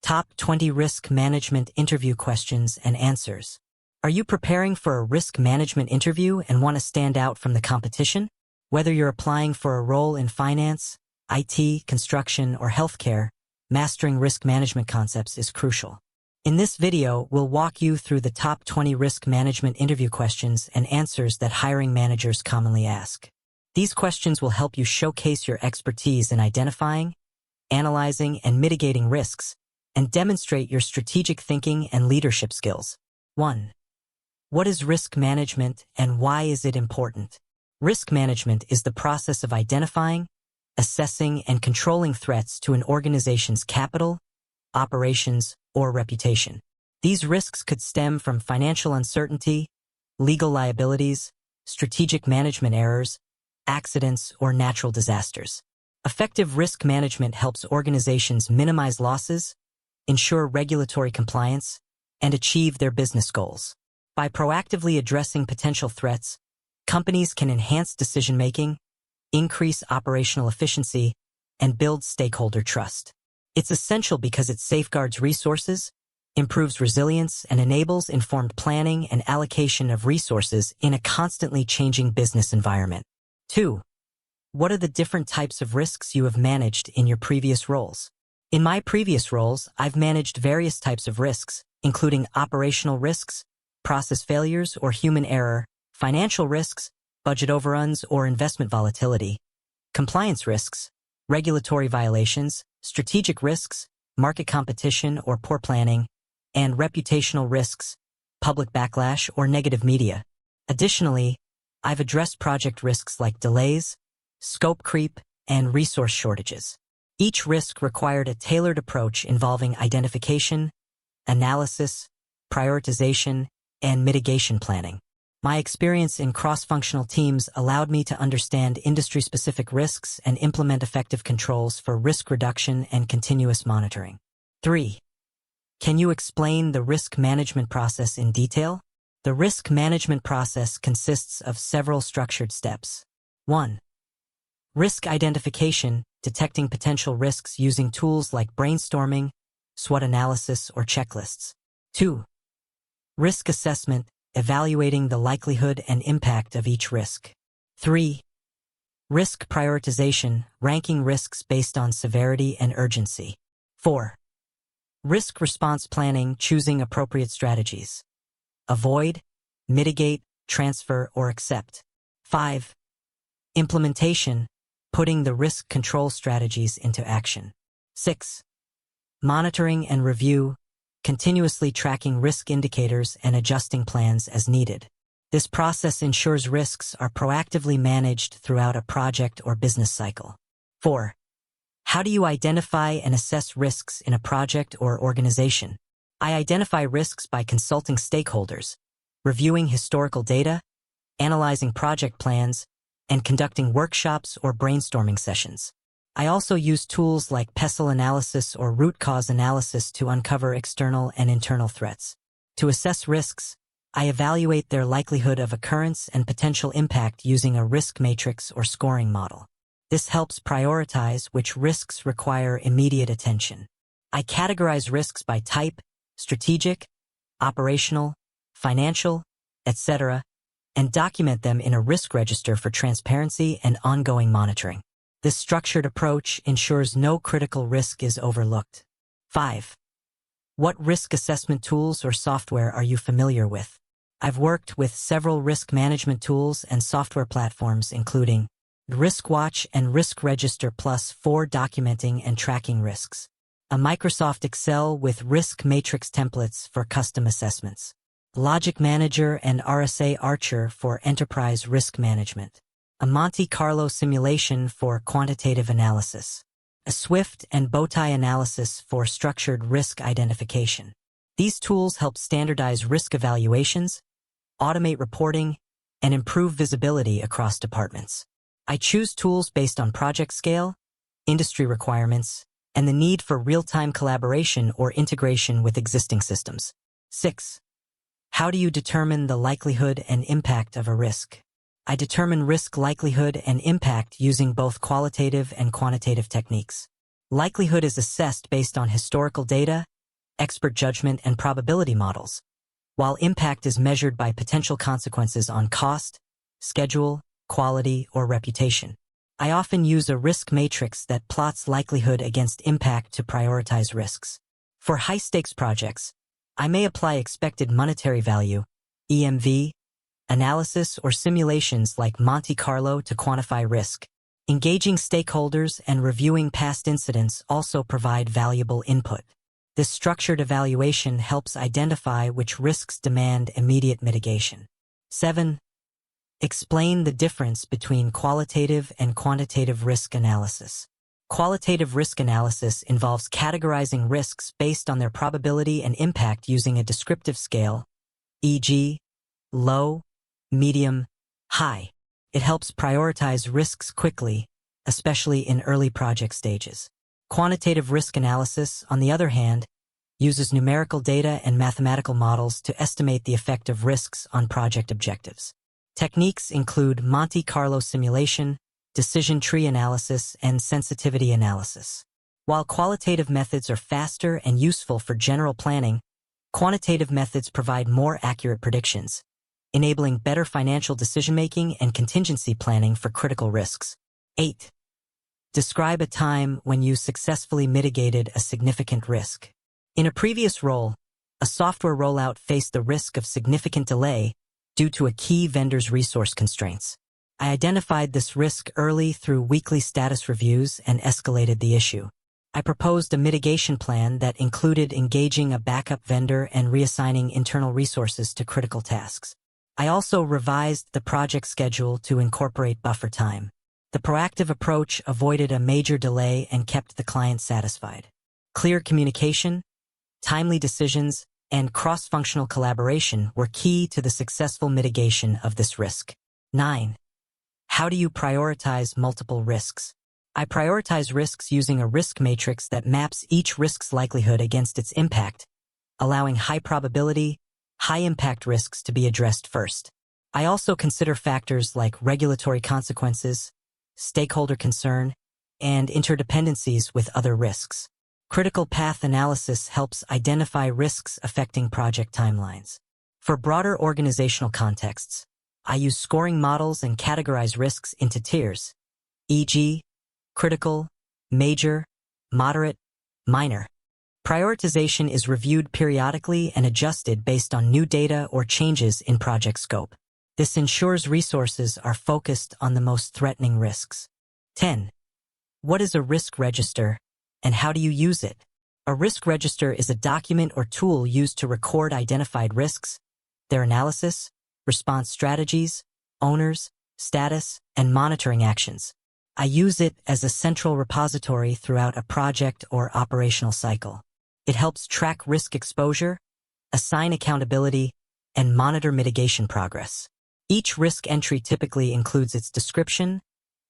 Top 20 Risk Management Interview Questions and Answers. Are you preparing for a risk management interview and want to stand out from the competition? Whether you're applying for a role in finance, IT, construction, or healthcare, mastering risk management concepts is crucial. In this video, we'll walk you through the top 20 risk management interview questions and answers that hiring managers commonly ask. These questions will help you showcase your expertise in identifying, analyzing, and mitigating risks, and demonstrate your strategic thinking and leadership skills. 1. What is risk management and why is it important? Risk management is the process of identifying, assessing, and controlling threats to an organization's capital, operations, or reputation. These risks could stem from financial uncertainty, legal liabilities, strategic management errors, accidents, or natural disasters. Effective risk management helps organizations minimize losses, ensure regulatory compliance, and achieve their business goals. By proactively addressing potential threats, companies can enhance decision-making, increase operational efficiency, and build stakeholder trust. It's essential because it safeguards resources, improves resilience, and enables informed planning and allocation of resources in a constantly changing business environment. 2. What are the different types of risks you have managed in your previous roles? In my previous roles, I've managed various types of risks, including operational risks, process failures or human error, financial risks, budget overruns or investment volatility, compliance risks, regulatory violations, strategic risks, market competition or poor planning, and reputational risks, public backlash or negative media. Additionally, I've addressed project risks like delays, scope creep, and resource shortages. Each risk required a tailored approach involving identification, analysis, prioritization, and mitigation planning. My experience in cross-functional teams allowed me to understand industry-specific risks and implement effective controls for risk reduction and continuous monitoring. 3. Can you explain the risk management process in detail? The risk management process consists of several structured steps. 1. Risk identification, detecting potential risks using tools like brainstorming, SWOT analysis, or checklists. 2. Risk assessment, evaluating the likelihood and impact of each risk. 3. Risk prioritization, ranking risks based on severity and urgency. 4. Risk response planning, choosing appropriate strategies. Avoid, mitigate, transfer, or accept. 5. Implementation, putting the risk control strategies into action. 6. Monitoring and review, continuously tracking risk indicators and adjusting plans as needed. This process ensures risks are proactively managed throughout a project or business cycle. 4. How do you identify and assess risks in a project or organization? I identify risks by consulting stakeholders, reviewing historical data, analyzing project plans, and conducting workshops or brainstorming sessions. I also use tools like pestle analysis or root cause analysis to uncover external and internal threats. To assess risks, I evaluate their likelihood of occurrence and potential impact using a risk matrix or scoring model. This helps prioritize which risks require immediate attention. I categorize risks by type, strategic, operational, financial, etc., and document them in a risk register for transparency and ongoing monitoring. This structured approach ensures no critical risk is overlooked. 5. What risk assessment tools or software are you familiar with? I've worked with several risk management tools and software platforms including RiskWatch and Risk Register Plus for documenting and tracking risks, a Microsoft Excel with risk matrix templates for custom assessments, Logic Manager and RSA Archer for enterprise risk management, a Monte Carlo simulation for quantitative analysis, a Swift and Bowtie analysis for structured risk identification. These tools help standardize risk evaluations, automate reporting, and improve visibility across departments. I choose tools based on project scale, industry requirements, and the need for real-time collaboration or integration with existing systems. 6. How do you determine the likelihood and impact of a risk? I determine risk likelihood and impact using both qualitative and quantitative techniques. Likelihood is assessed based on historical data, expert judgment, and probability models, while impact is measured by potential consequences on cost, schedule, quality, or reputation. I often use a risk matrix that plots likelihood against impact to prioritize risks. For high-stakes projects, I may apply expected monetary value, EMV, analysis, or simulations like Monte Carlo to quantify risk. Engaging stakeholders and reviewing past incidents also provide valuable input. This structured evaluation helps identify which risks demand immediate mitigation. 7. Explain the difference between qualitative and quantitative risk analysis. Qualitative risk analysis involves categorizing risks based on their probability and impact using a descriptive scale, e.g., low, medium, high. It helps prioritize risks quickly, especially in early project stages. Quantitative risk analysis, on the other hand, uses numerical data and mathematical models to estimate the effect of risks on project objectives. Techniques include Monte Carlo simulation, decision tree analysis, and sensitivity analysis. While qualitative methods are faster and useful for general planning, quantitative methods provide more accurate predictions, enabling better financial decision-making and contingency planning for critical risks. 8. Describe a time when you successfully mitigated a significant risk. In a previous role, a software rollout faced the risk of significant delay due to a key vendor's resource constraints. I identified this risk early through weekly status reviews and escalated the issue. I proposed a mitigation plan that included engaging a backup vendor and reassigning internal resources to critical tasks. I also revised the project schedule to incorporate buffer time. The proactive approach avoided a major delay and kept the client satisfied. Clear communication, timely decisions, and cross-functional collaboration were key to the successful mitigation of this risk. 9. How do you prioritize multiple risks? I prioritize risks using a risk matrix that maps each risk's likelihood against its impact, allowing high probability, high-impact risks to be addressed first. I also consider factors like regulatory consequences, stakeholder concern, and interdependencies with other risks. Critical path analysis helps identify risks affecting project timelines. For broader organizational contexts, I use scoring models and categorize risks into tiers, e.g., critical, major, moderate, minor. Prioritization is reviewed periodically and adjusted based on new data or changes in project scope. This ensures resources are focused on the most threatening risks. 10. What is a risk register, and how do you use it? A risk register is a document or tool used to record identified risks, their analysis, response strategies, owners, status, and monitoring actions. I use it as a central repository throughout a project or operational cycle. It helps track risk exposure, assign accountability, and monitor mitigation progress. Each risk entry typically includes its description,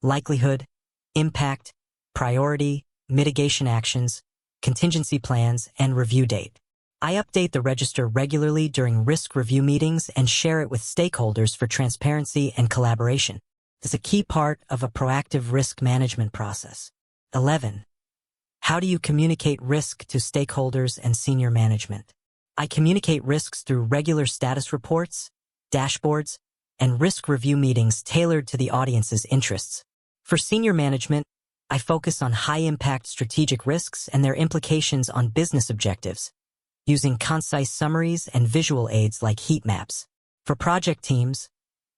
likelihood, impact, priority, mitigation actions, contingency plans, and review date. I update the register regularly during risk review meetings and share it with stakeholders for transparency and collaboration. This is a key part of a proactive risk management process. 11. How do you communicate risk to stakeholders and senior management? I communicate risks through regular status reports, dashboards, and risk review meetings tailored to the audience's interests. For senior management, I focus on high-impact strategic risks and their implications on business objectives, using concise summaries and visual aids like heat maps. For project teams,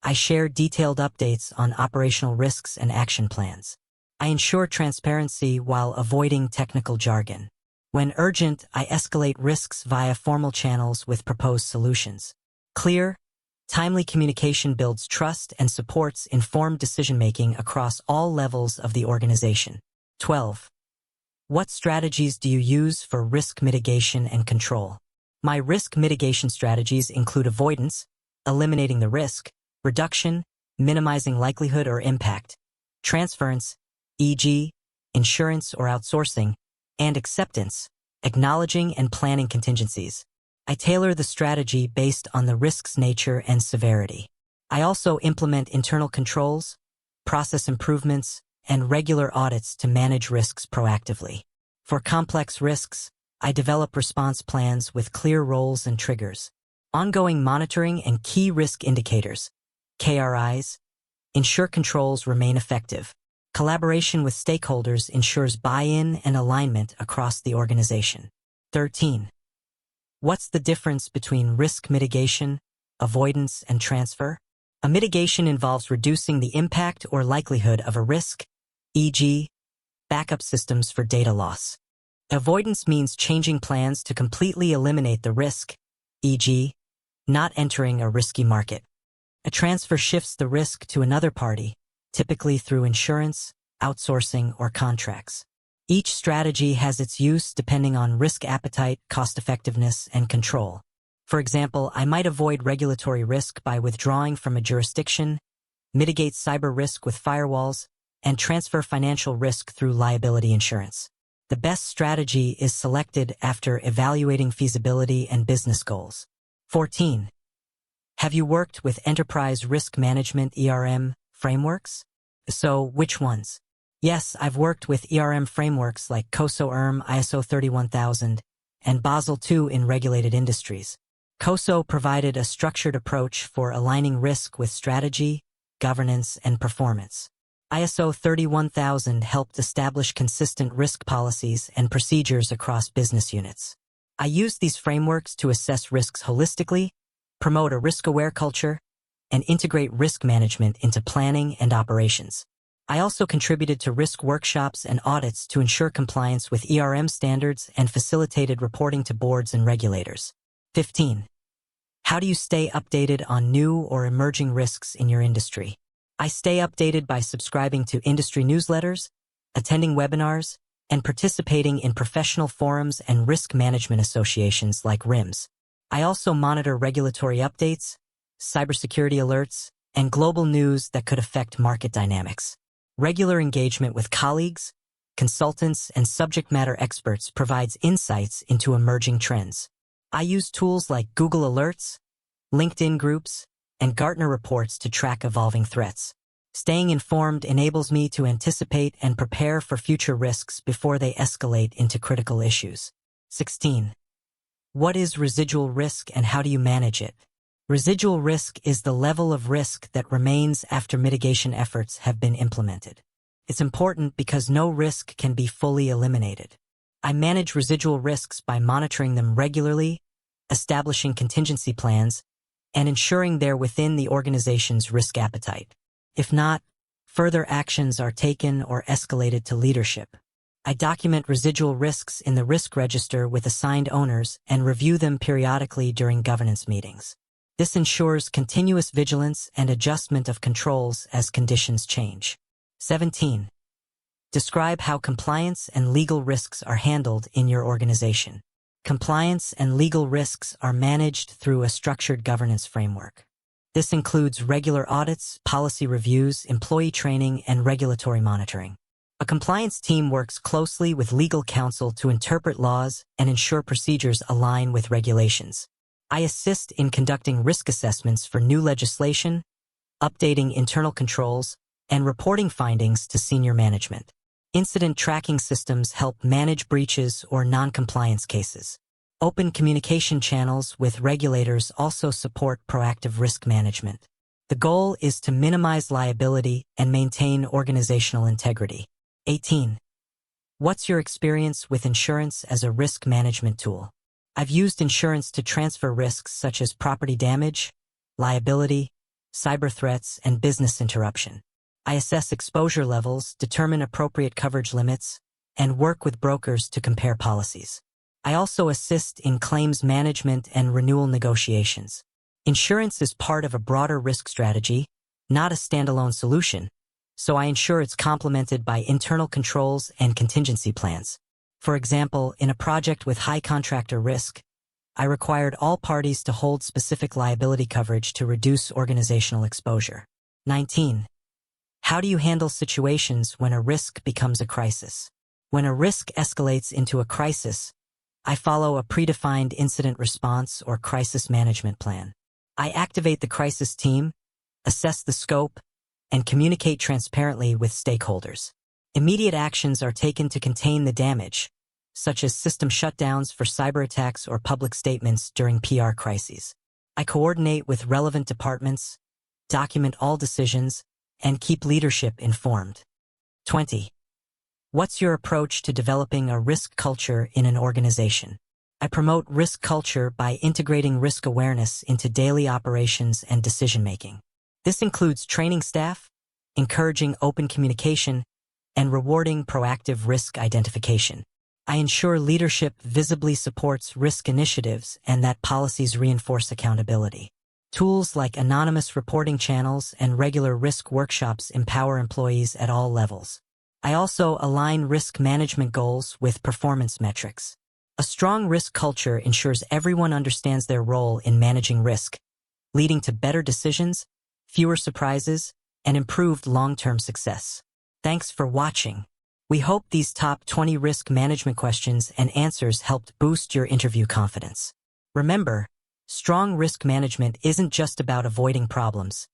I share detailed updates on operational risks and action plans. I ensure transparency while avoiding technical jargon. When urgent, I escalate risks via formal channels with proposed solutions. Clear, timely communication builds trust and supports informed decision-making across all levels of the organization. 12. What strategies do you use for risk mitigation and control? My risk mitigation strategies include avoidance, eliminating the risk, reduction, minimizing likelihood or impact, transference, e.g., insurance or outsourcing, and acceptance, acknowledging and planning contingencies. I tailor the strategy based on the risk's nature and severity. I also implement internal controls, process improvements, and regular audits to manage risks proactively. For complex risks, I develop response plans with clear roles and triggers. Ongoing monitoring and key risk indicators, KRIs, ensure controls remain effective. Collaboration with stakeholders ensures buy-in and alignment across the organization. 13. What's the difference between risk mitigation, avoidance, and transfer? A mitigation involves reducing the impact or likelihood of a risk, e.g., backup systems for data loss. Avoidance means changing plans to completely eliminate the risk, e.g., not entering a risky market. A transfer shifts the risk to another party, typically through insurance, outsourcing, or contracts. Each strategy has its use depending on risk appetite, cost-effectiveness, and control. For example, I might avoid regulatory risk by withdrawing from a jurisdiction, mitigate cyber risk with firewalls, and transfer financial risk through liability insurance. The best strategy is selected after evaluating feasibility and business goals. 14. Have you worked with enterprise risk management frameworks? So, which ones? Yes, I've worked with frameworks like COSO-ERM, ISO 31000, and Basel II in regulated industries. COSO provided a structured approach for aligning risk with strategy, governance, and performance. ISO 31000 helped establish consistent risk policies and procedures across business units. I used these frameworks to assess risks holistically, promote a risk-aware culture, and integrate risk management into planning and operations. I also contributed to risk workshops and audits to ensure compliance with standards and facilitated reporting to boards and regulators. 15. How do you stay updated on new or emerging risks in your industry? I stay updated by subscribing to industry newsletters, attending webinars, and participating in professional forums and risk management associations like RIMS. I also monitor regulatory updates, cybersecurity alerts, and global news that could affect market dynamics. Regular engagement with colleagues, consultants, and subject matter experts provides insights into emerging trends. I use tools like Google Alerts, LinkedIn groups, and Gartner reports to track evolving threats. Staying informed enables me to anticipate and prepare for future risks before they escalate into critical issues. 16. What is residual risk and how do you manage it? Residual risk is the level of risk that remains after mitigation efforts have been implemented. It's important because no risk can be fully eliminated. I manage residual risks by monitoring them regularly, establishing contingency plans, and ensuring they're within the organization's risk appetite. If not, further actions are taken or escalated to leadership. I document residual risks in the risk register with assigned owners and review them periodically during governance meetings. This ensures continuous vigilance and adjustment of controls as conditions change. 17. Describe how compliance and legal risks are handled in your organization. Compliance and legal risks are managed through a structured governance framework. This includes regular audits, policy reviews, employee training, and regulatory monitoring. A compliance team works closely with legal counsel to interpret laws and ensure procedures align with regulations. I assist in conducting risk assessments for new legislation, updating internal controls, and reporting findings to senior management. Incident tracking systems help manage breaches or non-compliance cases. Open communication channels with regulators also support proactive risk management. The goal is to minimize liability and maintain organizational integrity. 18. What's your experience with insurance as a risk management tool? I've used insurance to transfer risks such as property damage, liability, cyber threats, and business interruption. I assess exposure levels, determine appropriate coverage limits, and work with brokers to compare policies. I also assist in claims management and renewal negotiations. Insurance is part of a broader risk strategy, not a standalone solution, so I ensure it's complemented by internal controls and contingency plans. For example, in a project with high contractor risk, I required all parties to hold specific liability coverage to reduce organizational exposure. 19. How do you handle situations when a risk becomes a crisis? When a risk escalates into a crisis, I follow a predefined incident response or crisis management plan. I activate the crisis team, assess the scope, and communicate transparently with stakeholders. Immediate actions are taken to contain the damage, such as system shutdowns for cyber attacks or public statements during PR crises. I coordinate with relevant departments, document all decisions, and keep leadership informed. 20. What's your approach to developing a risk culture in an organization? I promote risk culture by integrating risk awareness into daily operations and decision-making. This includes training staff, encouraging open communication, and rewarding proactive risk identification. I ensure leadership visibly supports risk initiatives and that policies reinforce accountability. Tools like anonymous reporting channels and regular risk workshops empower employees at all levels. I also align risk management goals with performance metrics. A strong risk culture ensures everyone understands their role in managing risk, leading to better decisions, fewer surprises, and improved long-term success. Thanks for watching. We hope these top 20 risk management questions and answers helped boost your interview confidence. Remember, strong risk management isn't just about avoiding problems.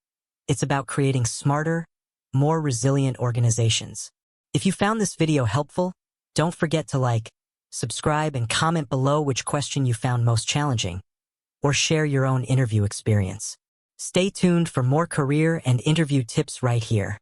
It's about creating smarter, more resilient organizations. If you found this video helpful, don't forget to like, subscribe, and comment below which question you found most challenging, or share your own interview experience. Stay tuned for more career and interview tips right here.